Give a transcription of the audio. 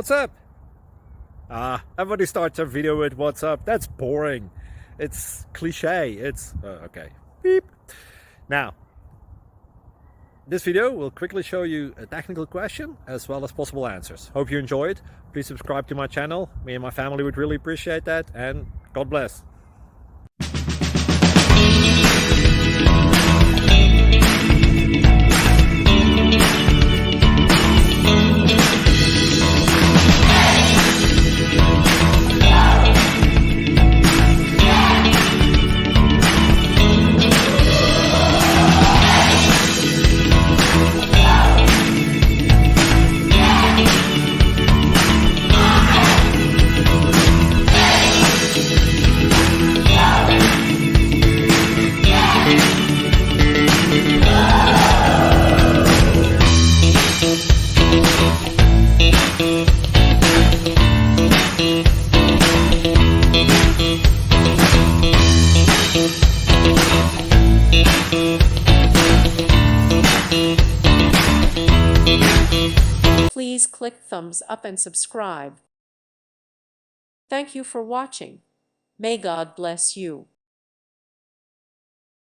what's up? Everybody starts their video with what's up. That's boring. It's cliche. It's okay. Beep. Now, this video will quickly show you a technical question as well as possible answers. Hope you enjoy it. Please subscribe to my channel. Me and my family would really appreciate that, and God bless. Please click thumbs up and subscribe. Thank you for watching. May God bless you.